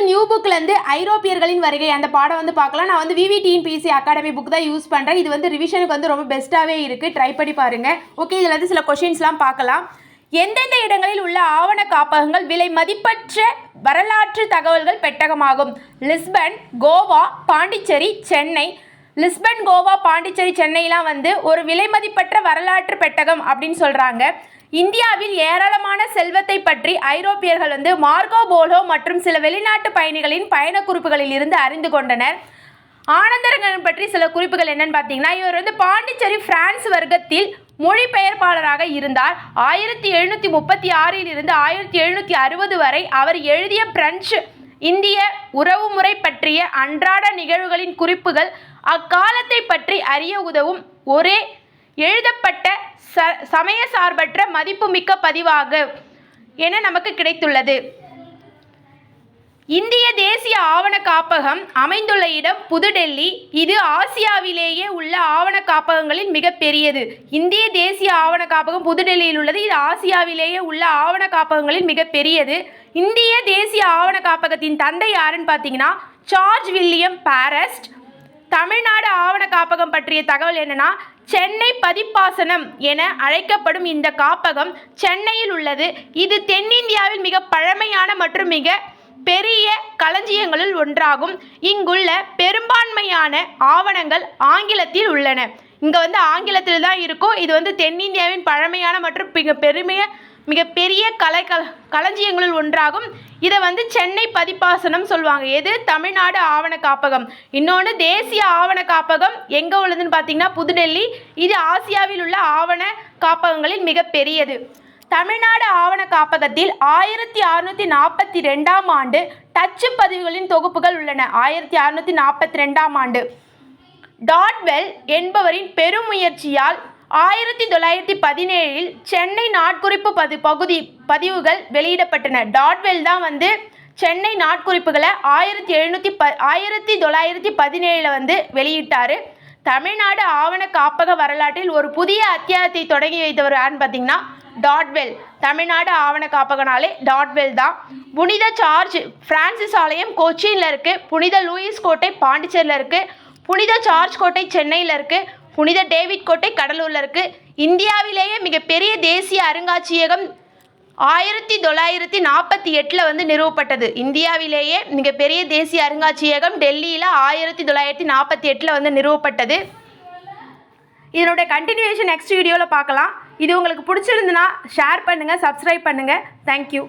New புக்லேருந்து ஐரோப்பியர்களின் வருகை அந்த பாடம் வந்து பார்க்கலாம். நான் வந்து விவிடிஎன்பிஎஸ்சி அகாடமி புக் தான் யூஸ் பண்ணுறேன். இது வந்து ரிவிஷனுக்கு வந்து ரொம்ப பெஸ்ட்டாகவே இருக்குது. ட்ரை பண்ணி பாருங்கள். ஓகே, இதில் வந்து சில கொஷின்ஸ்லாம் பார்க்கலாம். எந்தெந்த இடங்களில் உள்ள ஆவண காப்பகங்கள் விலை மதிப்பற்ற வரலாற்று தகவல்கள் பெட்டகமாகும்? லிஸ்பன், கோவா, பாண்டிச்சேரி, சென்னை. லிஸ்பன், கோவா, பாண்டிச்சேரி, சென்னைலாம் வந்து ஒரு விலை மதிப்பற்ற வரலாற்று பெட்டகம் அப்படின்னு சொல்கிறாங்க. இந்தியாவில் ஏராளமான செல்வத்தை பற்றி ஐரோப்பியர்கள் வந்து மார்கோ போலோ மற்றும் சில வெளிநாட்டு பயணிகளின் பயண குறிப்புகளில் இருந்து அறிந்து கொண்டனர். ஆனந்தரங்கன் பற்றி சில குறிப்புகள் என்னன்னு பார்த்தீங்கன்னா, இவர் வந்து பாண்டிச்சேரி பிரான்ஸ் வர்க்கத்தில் மொழிபெயர்ப்பாளராக இருந்தார். 1736 இருந்து 1760 வரை அவர் எழுதிய பிரெஞ்சு இந்திய உறவுமுறை பற்றிய அன்றாட நிகழ்வுகளின் குறிப்புகள் அக்காலத்தை பற்றி அறிய உதவும் ஒரே எழுதப்பட்ட சமய சார்பற்ற மதிப்புமிக்க பதிவாக என நமக்கு கிடைத்துள்ளது. இந்திய தேசிய ஆவண காப்பகம் அமைந்துள்ள இடம் புதுடெல்லி. இது ஆசியாவிலேயே உள்ள ஆவண காப்பகங்களில் மிக பெரியது. இந்திய தேசிய ஆவண காப்பகம் புதுடெல்லியில் உள்ளது. இது ஆசியாவிலேயே உள்ள ஆவண காப்பகங்களில் மிக பெரியது. இந்திய தேசிய ஆவண காப்பகத்தின் தந்தை யாருன்னு பார்த்தீங்கன்னா ஜார்ஜ் வில்லியம் பாரஸ்ட். தமிழ்நாடு ஆவண காப்பகம் பற்றிய தகவல் என்னன்னா, சென்னை பதிப்பாசனம் என அழைக்கப்படும் இந்த காப்பகம் சென்னையில் உள்ளது. இது தென்னிந்தியாவில் மிக பழமையான மற்றும் மிக பெரிய களஞ்சியங்களில் ஒன்றாகும். இங்குள்ள பெரும்பான்மையான ஆவணங்கள் ஆங்கிலத்தில் உள்ளன. இங்கே வந்து ஆங்கிலத்தில் தான் இருக்கும். இது வந்து தென்னிந்தியாவின் பழமையான மற்றும் மிக பெரிய களஞ்சியங்களில் ஒன்றாகும். இதை வந்து சென்னை பதிப்பாசனம் சொல்லுவாங்க. எது? தமிழ்நாடு ஆவண காப்பகம். இன்னொன்று தேசிய ஆவண காப்பகம் எங்கே உள்ளதுன்னு பார்த்தீங்கன்னா புதுடெல்லி. இது ஆசியாவில் உள்ள ஆவண காப்பகங்களில் மிக பெரியது. தமிழ்நாடு ஆவண காப்பகத்தில் 1642 ஆண்டு டச்சு பதிவுகளின் தொகுப்புகள் உள்ளன. 1642 ஆண்டு டாட்வெல் என்பவரின் பெருமுயற்சியால் 1917 சென்னை நாட்குறிப்பு பதிவுகள் வெளியிடப்பட்டன. டாட்வெல் தான் வந்து சென்னை நாட்குறிப்புகளை 1917 வந்து வெளியிட்டார். தமிழ்நாடு ஆவண காப்பக வரலாற்றில் ஒரு புதிய அத்தியாயத்தை தொடங்கி வைத்தவர் யாருன்னு பார்த்தீங்கன்னா டாட்வெல். தமிழ்நாடு ஆவண காப்பகனாலே டாட்வெல் தான். புனித சார்ஜ் பிரான்சிஸ் ஆலயம் கொச்சியில் இருக்குது. புனித லூயிஸ் கோட்டை பாண்டிச்சேரியில் இருக்குது. புனித சார்ஜ் கோட்டை சென்னையில் இருக்குது. புனித டேவிட் கோட்டை கடலூரில் இருக்குது. இந்தியாவிலேயே மிகப்பெரிய தேசிய அருங்காட்சியகம் 1948 வந்து நிறுவப்பட்டது. இந்தியாவிலேயே மிகப்பெரிய தேசிய அருங்காட்சியகம் டெல்லியில் 1948 வந்து நிறுவப்பட்டது. இதனுடைய கண்டினியூஷன் நெக்ஸ்ட் வீடியோவில் பார்க்கலாம். இது உங்களுக்கு பிடிச்சிருந்துன்னா ஷேர் பண்ணுங்கள், சப்ஸ்கிரைப் பண்ணுங்கள். தேங்க்யூ.